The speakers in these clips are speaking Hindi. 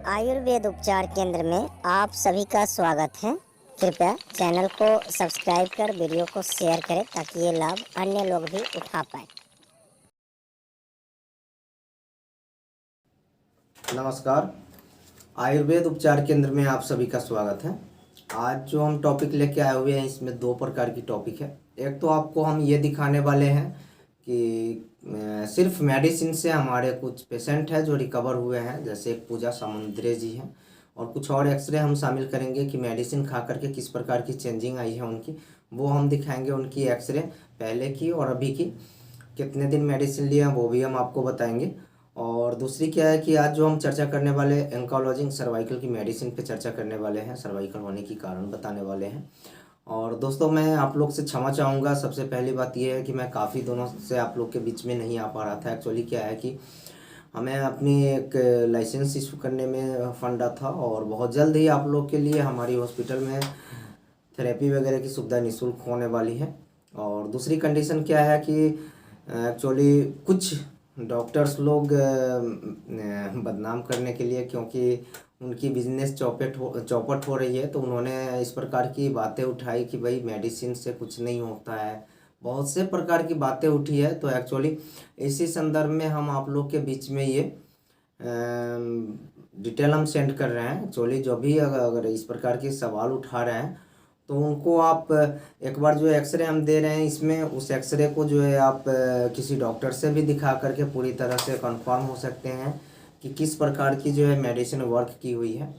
आयुर्वेद उपचार केंद्र में आप सभी का स्वागत है। कृपया चैनल को सब्सक्राइब कर वीडियो को शेयर करें ताकि ये लाभ अन्य लोग भी उठा पाएं। नमस्कार, आयुर्वेद उपचार केंद्र में आप सभी का स्वागत है। आज जो हम टॉपिक लेके आए हुए हैं इसमें दो प्रकार की टॉपिक है। एक तो आपको हम ये दिखाने वाले हैं कि सिर्फ मेडिसिन से हमारे कुछ पेशेंट हैं जो रिकवर हुए हैं, जैसे एक पूजा सामुंद्रे जी हैं, और कुछ और एक्सरे हम शामिल करेंगे कि मेडिसिन खा करके किस प्रकार की चेंजिंग आई है उनकी, वो हम दिखाएंगे। उनकी एक्सरे पहले की और अभी की, कितने दिन मेडिसिन लिए हैं वो भी हम आपको बताएंगे। और दूसरी क्या है कि आज जो हम चर्चा करने वाले एंकोलॉजिंग सर्वाइकल की मेडिसिन पे चर्चा करने वाले हैं, सर्वाइकल होने की कारण बताने वाले हैं। और दोस्तों, मैं आप लोग से क्षमा चाहूँगा। सबसे पहली बात यह है कि मैं काफ़ी दिनों से आप लोग के बीच में नहीं आ पा रहा था। एक्चुअली क्या है कि हमें अपनी एक लाइसेंस इशू करने में फंडा था, और बहुत जल्द ही आप लोग के लिए हमारी हॉस्पिटल में थेरेपी वगैरह की सुविधा निःशुल्क होने वाली है। और दूसरी कंडीशन क्या है कि एक्चुअली कुछ डॉक्टर्स लोग बदनाम करने के लिए, क्योंकि उनकी बिजनेस चौपट हो रही है, तो उन्होंने इस प्रकार की बातें उठाई कि भाई मेडिसिन से कुछ नहीं होता है। बहुत से प्रकार की बातें उठी है। तो एक्चुअली इसी संदर्भ में हम आप लोग के बीच में ये डिटेल हम सेंड कर रहे हैं। एक्चुअली जो भी अगर इस प्रकार के सवाल उठा रहे हैं तो उनको आप एक बार जो एक्सरे हम दे रहे हैं इसमें, उस एक्सरे को जो है आप किसी डॉक्टर से भी दिखा करके पूरी तरह से कंफर्म हो सकते हैं कि किस प्रकार की जो है मेडिसिन वर्क की हुई है,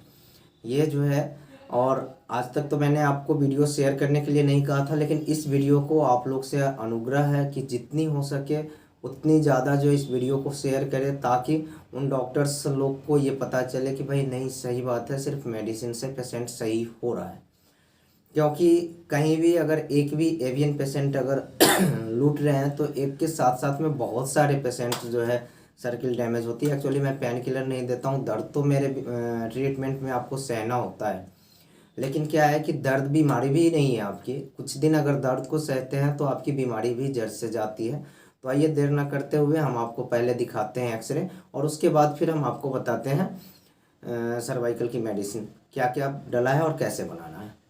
ये जो है। और आज तक तो मैंने आपको वीडियो शेयर करने के लिए नहीं कहा था, लेकिन इस वीडियो को आप लोग से अनुग्रह है कि जितनी हो सके उतनी ज़्यादा जो इस वीडियो को शेयर करें, ताकि उन डॉक्टर्स लोग को ये पता चले कि भाई नहीं, सही बात है, सिर्फ मेडिसिन से पेशेंट सही हो रहा है। क्योंकि कहीं भी अगर एक भी एवियन पेशेंट अगर लूट रहे हैं तो एक के साथ साथ में बहुत सारे पेशेंट जो है सर्किल डैमेज होती है। एक्चुअली मैं पेन किलर नहीं देता हूँ, दर्द तो मेरे ट्रीटमेंट में आपको सहना होता है, लेकिन क्या है कि दर्द बीमारी भी नहीं है आपकी। कुछ दिन अगर दर्द को सहते हैं तो आपकी बीमारी भी जड़ से जाती है। तो आइए देर ना करते हुए हम आपको पहले दिखाते हैं एक्सरे, और उसके बाद फिर हम आपको बताते हैं सर्वाइकल की मेडिसिन क्या क्या डला है और कैसे बनाना है।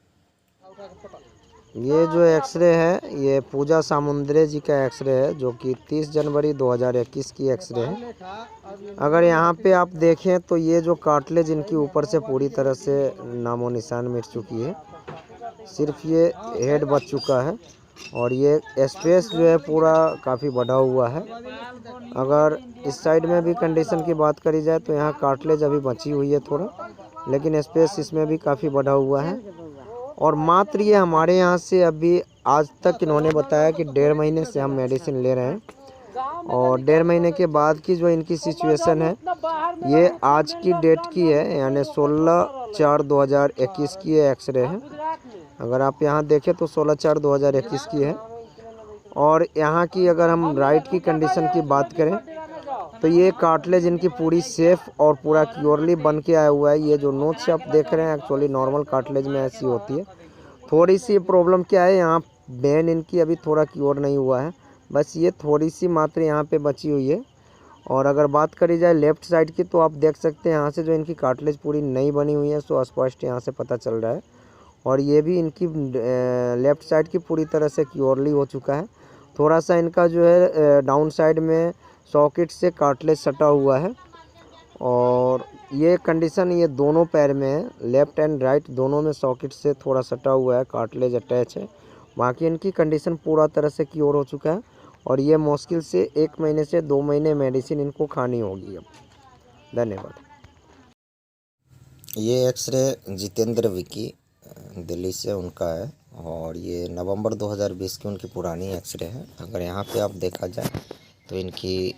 ये जो एक्सरे है ये पूजा सामुंद्रे जी का एक्सरे है, जो कि 30 जनवरी 2021 की एक्सरे है। अगर यहाँ पे आप देखें तो ये जो कार्टिलेज इनकी ऊपर से पूरी तरह से नामो निशान मिट चुकी है। सिर्फ ये हेड बच चुका है, और ये स्पेस जो है पूरा काफ़ी बढ़ा हुआ है। अगर इस साइड में भी कंडीशन की बात करी जाए तो यहाँ कार्टिलेज अभी बची हुई है थोड़ा, लेकिन स्पेस इसमें भी काफ़ी बढ़ा हुआ है। और मात्र ये हमारे यहाँ से अभी आज तक इन्होंने बताया कि 1.5 महीने से हम मेडिसिन ले रहे हैं, और 1.5 महीने के बाद की जो इनकी सिचुएशन है ये आज की डेट की है, यानी 16/4/2021 की एक्सरे है। अगर आप यहाँ देखें तो 16/4/2021 की है। और यहाँ की अगर हम राइट की कंडीशन की बात करें तो ये कार्टिलेज इनकी पूरी सेफ और पूरा क्योरली बन के आया हुआ है। ये जो नोच आप देख रहे हैं एक्चुअली नॉर्मल कार्टिलेज में ऐसी होती है। थोड़ी सी प्रॉब्लम क्या है, यहाँ वेन इनकी अभी थोड़ा क्योर नहीं हुआ है, बस ये थोड़ी सी मात्र यहाँ पे बची हुई है। और अगर बात करी जाए लेफ़्ट साइड की तो आप देख सकते हैं यहाँ से जो इनकी कार्टिलेज पूरी नई बनी हुई है, सो स्पष्ट यहाँ से पता चल रहा है। और ये भी इनकी लेफ़्ट साइड की पूरी तरह से क्योरली हो चुका है। थोड़ा सा इनका जो है डाउन साइड में सॉकेट से कार्टिलेज सटा हुआ है। और ये कंडीशन ये दोनों पैर में है, लेफ़्ट एंड राइट दोनों में सॉकेट से थोड़ा सटा हुआ है, कार्टिलेज अटैच है। बाकी इनकी कंडीशन पूरा तरह से क्योर हो चुका है, और ये मुश्किल से 1 महीने से 2 महीने मेडिसिन इनको खानी होगी अब। धन्यवाद। ये एक्सरे जितेंद्र विकी दिल्ली से उनका है, और ये नवंबर 2020 की उनकी पुरानी एक्सरे है। अगर यहाँ पे आप देखा जाए तो इनकी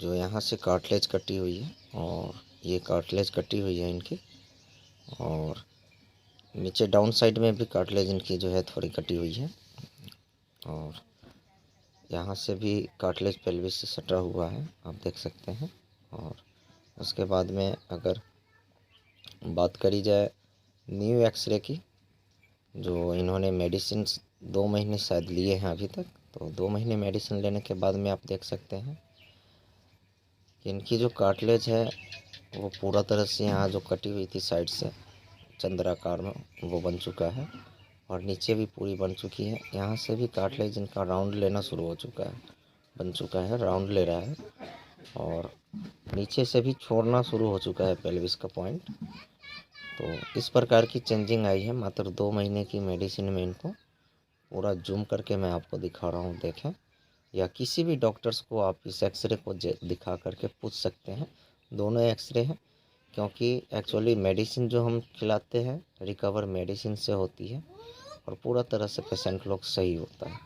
जो यहाँ से कार्टिलेज कटी हुई है, और ये कार्टिलेज कटी हुई है इनकी, और नीचे डाउन साइड में भी कार्टिलेज इनकी जो है थोड़ी कटी हुई है, और यहाँ से भी कार्टिलेज पेल्विस से सटा हुआ है, आप देख सकते हैं। और उसके बाद में अगर बात करी जाए न्यू एक्सरे की, जो इन्होंने मेडिसिन 2 महीने शायद लिए हैं अभी तक, तो 2 महीने मेडिसिन लेने के बाद में आप देख सकते हैं कि इनकी जो कार्टिलेज है वो पूरा तरह से यहाँ जो कटी हुई थी साइड से चंद्राकार में वो बन चुका है और नीचे भी पूरी बन चुकी है। यहाँ से भी कार्टिलेज इनका राउंड लेना शुरू हो चुका है, बन चुका है, राउंड ले रहा है और नीचे से भी छोड़ना शुरू हो चुका है पेल्विस का पॉइंट। तो इस प्रकार की चेंजिंग आई है मात्र 2 महीने की मेडिसिन में। इनको पूरा जूम करके मैं आपको दिखा रहा हूँ, देखें, या किसी भी डॉक्टर्स को आप इस एक्सरे को दिखा करके पूछ सकते हैं। दोनों एक्सरे हैं, क्योंकि एक्चुअली मेडिसिन जो हम खिलाते हैं रिकवर मेडिसिन से होती है और पूरा तरह से पेशेंट लोग सही होता है।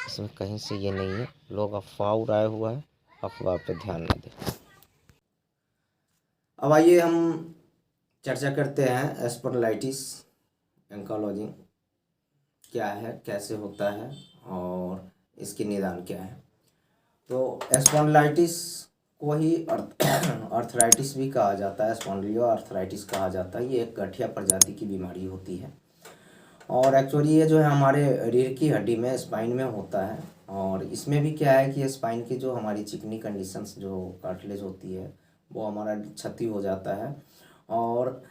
इसमें कहीं से ये नहीं है लोग अफवाह उड़ाया हुआ है, अफवाह पे ध्यान न दें। अब आइए हम चर्चा करते हैं स्पॉन्डिलाइटिस एंकालॉजी क्या है, कैसे होता है और इसकी निदान क्या है। तो स्पॉन्डिलाइटिस को ही अर्थराइटिस भी कहा जाता है, स्पॉन्डिलो अर्थराइटिस कहा जाता है। ये एक गठिया प्रजाति की बीमारी होती है और एक्चुअली ये जो है हमारे रीढ़ की हड्डी में स्पाइन में होता है। और इसमें भी क्या है कि स्पाइन की जो हमारी चिकनी कंडीशंस जो कार्टिलेज होती है वो हमारा क्षति हो जाता है और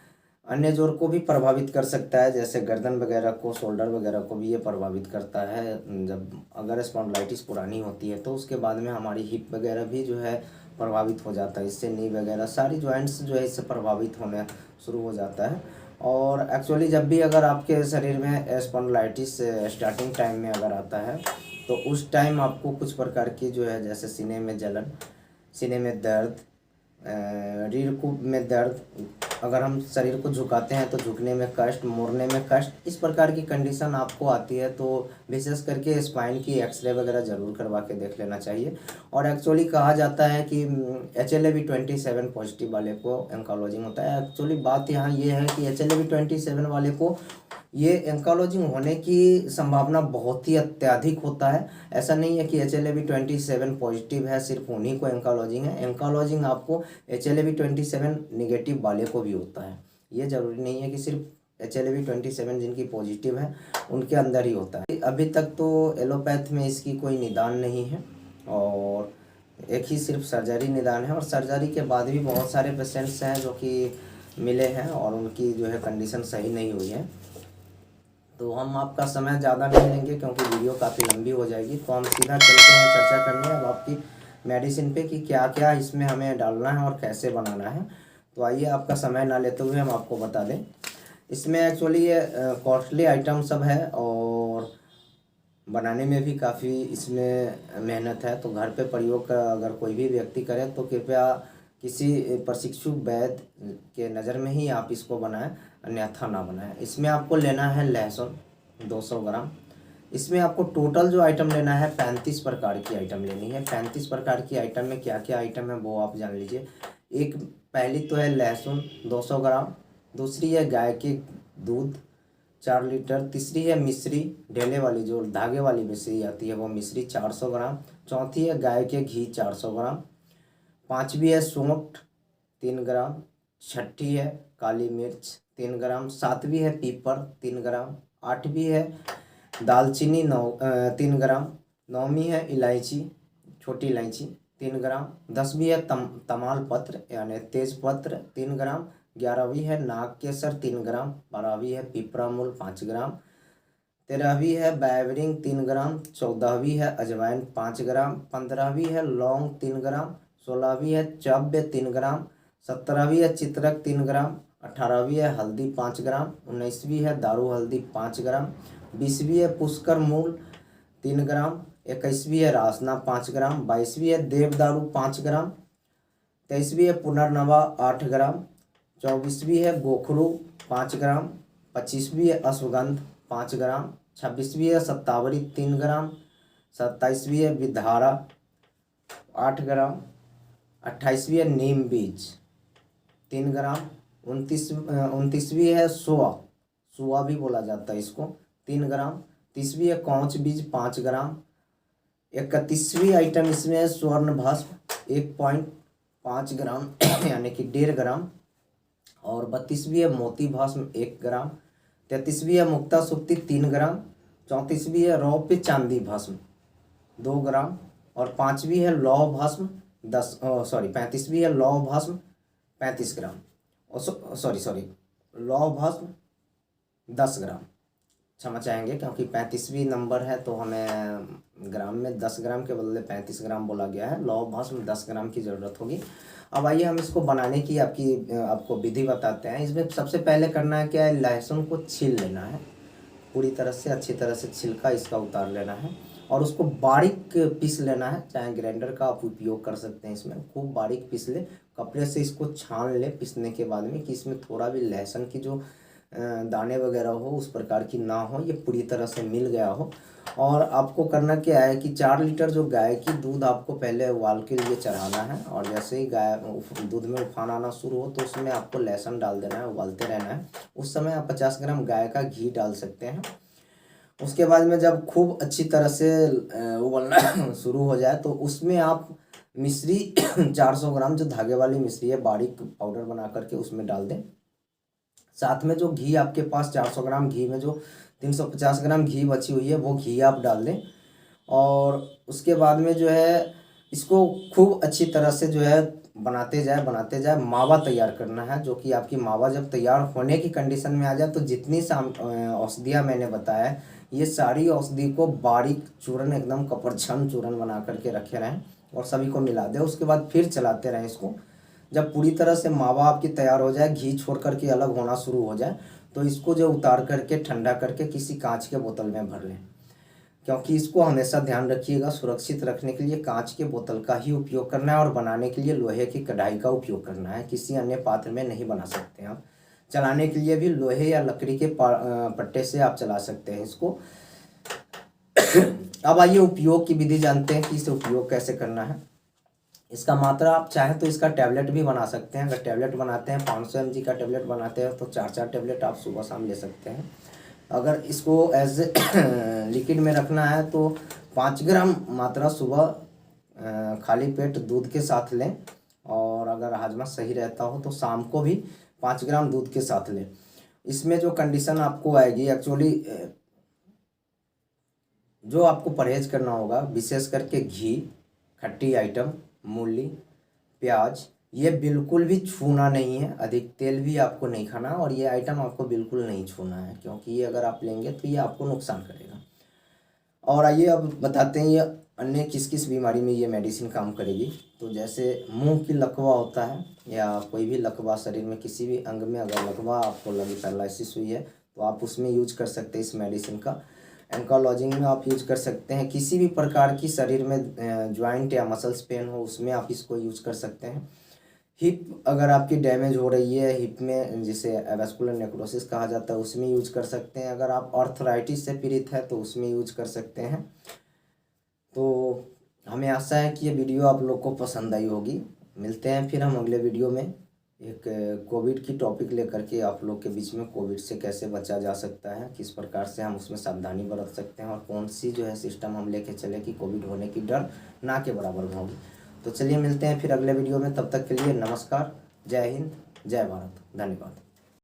अन्य जोड़ को भी प्रभावित कर सकता है, जैसे गर्दन वगैरह को, शोल्डर वगैरह को भी ये प्रभावित करता है। जब अगर स्पॉन्डिलाइटिस पुरानी होती है तो उसके बाद में हमारी हिप वगैरह भी जो है प्रभावित हो जाता है, इससे नी वगैरह सारी जॉइंट्स जो है इससे प्रभावित होने शुरू हो जाता है। और एक्चुअली जब भी अगर आपके शरीर में स्पॉन्डिलाइटिस स्टार्टिंग टाइम में अगर आता है तो उस टाइम आपको कुछ प्रकार की जो है जैसे सीने में जलन, सीने में दर्द, रीढ़ को में दर्द, अगर हम शरीर को झुकाते हैं तो झुकने में कष्ट, मोड़ने में कष्ट, इस प्रकार की कंडीशन आपको आती है तो विशेष करके स्पाइन की एक्सरे वगैरह ज़रूर करवा के देख लेना चाहिए। और एक्चुअली कहा जाता है कि HLA-B27 पॉजिटिव वाले को एंकालॉजिंग होता है। एक्चुअली बात यहाँ ये है कि HLA-B27 वाले को ये एंकालॉजिंग होने की संभावना बहुत ही अत्यधिक होता है। ऐसा नहीं है कि HLA-B27 पॉजिटिव है सिर्फ उन्हीं को एंकालॉजिंग है। एंकालॉजिंग आपको HLA-B27 निगेटिव वाले को भी होता है। ये ज़रूरी नहीं है कि सिर्फ HLA-B27 जिनकी पॉजिटिव है उनके अंदर ही होता है। अभी तक तो एलोपैथ में इसकी कोई निदान नहीं है और एक ही सिर्फ सर्जरी निदान है। और सर्जरी के बाद भी बहुत सारे पेशेंट्स हैं जो कि मिले हैं और उनकी जो है कंडीशन सही नहीं हुई है। तो हम आपका समय ज़्यादा नहीं लेंगे क्योंकि वीडियो काफ़ी लंबी हो जाएगी, तो हम सीधा चलते हैं चर्चा करने अब आपकी मेडिसिन पे कि क्या क्या इसमें हमें डालना है और कैसे बनाना है। तो आइए आपका समय ना लेते हुए हम आपको बता दें। इसमें एक्चुअली ये कॉस्टली आइटम सब है और बनाने में भी काफ़ी इसमें मेहनत है। तो घर पे प्रयोग अगर कोई भी व्यक्ति करे तो कृपया किसी प्रशिक्षु वैद्य के नज़र में ही आप इसको बनाएं, अन्यथा ना बनाएं। इसमें आपको लेना है लहसुन 200 ग्राम। इसमें आपको टोटल जो आइटम लेना है 35 प्रकार की आइटम लेनी है। 35 प्रकार की आइटम में क्या क्या आइटम है वो आप जान लीजिए। एक पहली तो है लहसुन 200 ग्राम, दूसरी है गाय के दूध 4 लीटर, तीसरी है मिश्री ढेले वाली जो धागे वाली मिश्री आती है वो मिश्री 400 ग्राम, चौथी है गाय के घी 400 ग्राम, पाँचवीं है सौंठ 3 ग्राम, छठी है काली मिर्च 3 ग्राम, सातवीं है पीपर 3 ग्राम, आठवीं है दालचीनी 3 ग्राम, नौवीं है इलायची छोटी इलायची 3 ग्राम, 10वीं है तमाल पत्र यानी तेज पत्र 3 ग्राम, 11वीं है नाग केसर 3 ग्राम, 12वीं है पिपरामूल 5 ग्राम, 13वीं है बैवरिंग 3 ग्राम, 14वीं है अजवाइन 5 ग्राम, 15वीं है लौंग 3 ग्राम, 16वीं है चव्य 3 ग्राम, 17वीं है चित्रक 3 ग्राम, 18वीं है हल्दी 5 ग्राम, 19वीं है दारू हल्दी 5 ग्राम, 20वीं है पुष्कर मूल 3 ग्राम, 21वीं है रासना 5 ग्राम, 22वीं है देवदारू 5 ग्राम, 23वीं है पुनर्नवा 8 ग्राम, 24वीं है गोखरू 5 ग्राम, 25वीं है अश्वगंध 5 ग्राम, 26वीं है सत्तावरी 3 ग्राम, 27वीं है विधारा 8 ग्राम, 28वीं है नीम बीज 3 ग्राम, 29वीं है सुआ भी बोला जाता है इसको 3 ग्राम, 30वीं है कौच बीज 5 ग्राम, 31वीं आइटम इसमें है स्वर्ण भस्म 1.5 ग्राम यानी कि 1.5 ग्राम, और 32वीं है मोती भस्म 1 ग्राम, 33वीं है मुक्ता सुक्ति 3 ग्राम, 34वीं है रौप्य चांदी भस्म 2 ग्राम, और 5वीं है लौह भस्म 35वीं है लौह भस्म 35 ग्राम, और सॉरी लौह भस्म 10 ग्राम, क्षमा चाहेंगे क्योंकि 35वीं नंबर है तो हमें ग्राम में 10 ग्राम के बदले 35 ग्राम बोला गया है। लौह भस्म 10 ग्राम की ज़रूरत होगी। अब आइए हम इसको बनाने की आपको विधि बताते हैं। इसमें सबसे पहले करना है क्या है, लहसुन को छील लेना है पूरी तरह से, अच्छी तरह से छिलका इसका उतार लेना है और उसको बारीक पीस लेना है। चाहे ग्राइंडर का आप उपयोग कर सकते हैं, इसमें खूब बारीक पीस ले, कपड़े से इसको छान ले पीसने के बाद में कि इसमें थोड़ा भी लहसुन की जो दाने वगैरह हो उस प्रकार की ना हो, ये पूरी तरह से मिल गया हो। और आपको करना क्या है कि 4 लीटर जो गाय की दूध आपको पहले उबाल के लिए चढ़ाना है और जैसे ही गाय दूध में उफान आना शुरू हो तो उसमें आपको लहसुन डाल देना है, उबालते रहना है। उस समय आप 50 ग्राम गाय का घी डाल सकते हैं। उसके बाद में जब खूब अच्छी तरह से उबलना शुरू हो जाए तो उसमें आप मिश्री 400 ग्राम जो धागे वाली मिश्री है बारीक पाउडर बना करके उसमें डाल दें। साथ में जो घी आपके पास 400 ग्राम घी में जो 350 ग्राम घी बची हुई है वो घी आप डाल दें और उसके बाद में जो है इसको खूब अच्छी तरह से जो है बनाते जाए। मावा तैयार करना है, जो कि आपकी मावा जब तैयार होने की कंडीशन में आ जाए तो जितनी औषधियाँ मैंने बताया ये सारी औषधि को बारीक चूर्ण, एकदम कपरछन चूर्ण बना करके रखे रहें और सभी को मिला दें। उसके बाद फिर चलाते रहें इसको। जब पूरी तरह से मावा आपकी तैयार हो जाए, घी छोड़ करके अलग होना शुरू हो जाए तो इसको जो उतार करके ठंडा करके किसी कांच के बोतल में भर लें, क्योंकि इसको हमेशा ध्यान रखिएगा सुरक्षित रखने के लिए कांच के बोतल का ही उपयोग करना है और बनाने के लिए लोहे की कढ़ाई का उपयोग करना है, किसी अन्य पात्र में नहीं बना सकते हैं आप। चलाने के लिए भी लोहे या लकड़ी के पट्टे से आप चला सकते हैं इसको। अब आइए उपयोग की विधि जानते हैं कि इसे उपयोग कैसे करना है। इसका मात्रा आप चाहें तो इसका टैबलेट भी बना सकते हैं। अगर टैबलेट बनाते हैं 500 mg का टैबलेट बनाते हैं तो 4 टैबलेट आप सुबह शाम ले सकते हैं। अगर इसको एज लिक्विड में रखना है तो 5 ग्राम मात्रा सुबह खाली पेट दूध के साथ लें और अगर हाजमा सही रहता हो तो शाम को भी 5 ग्राम दूध के साथ लें। इसमें जो कंडीशन आपको आएगी एक्चुअली जो आपको परहेज करना होगा, विशेष करके घी, खट्टी आइटम, मूली, प्याज, ये बिल्कुल भी छूना नहीं है। अधिक तेल भी आपको नहीं खाना और ये आइटम आपको बिल्कुल नहीं छूना है, क्योंकि ये अगर आप लेंगे तो ये आपको नुकसान करेगा। और आइए अब बताते हैं ये अन्य किस किस बीमारी में ये मेडिसिन काम करेगी। तो जैसे मुंह की लकवा होता है या कोई भी लकवा, शरीर में किसी भी अंग में अगर लकवा आपको लगी, पैरालिसिस हुई है तो आप उसमें यूज कर सकते हैं इस मेडिसिन का। एंकोलॉजिंग में आप यूज कर सकते हैं। किसी भी प्रकार की शरीर में ज्वाइंट या मसल्स पेन हो उसमें आप इसको यूज कर सकते हैं। हिप अगर आपकी डैमेज हो रही है, हिप में जिसे एवास्कुलर नेक्रोसिस कहा जाता है, उसमें यूज कर सकते हैं। अगर आप आर्थराइटिस से पीड़ित है तो उसमें यूज कर सकते हैं। तो हमें आशा है कि ये वीडियो आप लोग को पसंद आई होगी। मिलते हैं फिर हम अगले वीडियो में एक कोविड की टॉपिक लेकर के आप लोग के बीच में। कोविड से कैसे बचा जा सकता है, किस प्रकार से हम उसमें सावधानी बरत सकते हैं और कौन सी जो है सिस्टम हम लेके चले कि कोविड होने की डर ना के बराबर में होगी। तो चलिए मिलते हैं फिर अगले वीडियो में। तब तक के लिए नमस्कार, जय हिंद, जय भारत, धन्यवाद।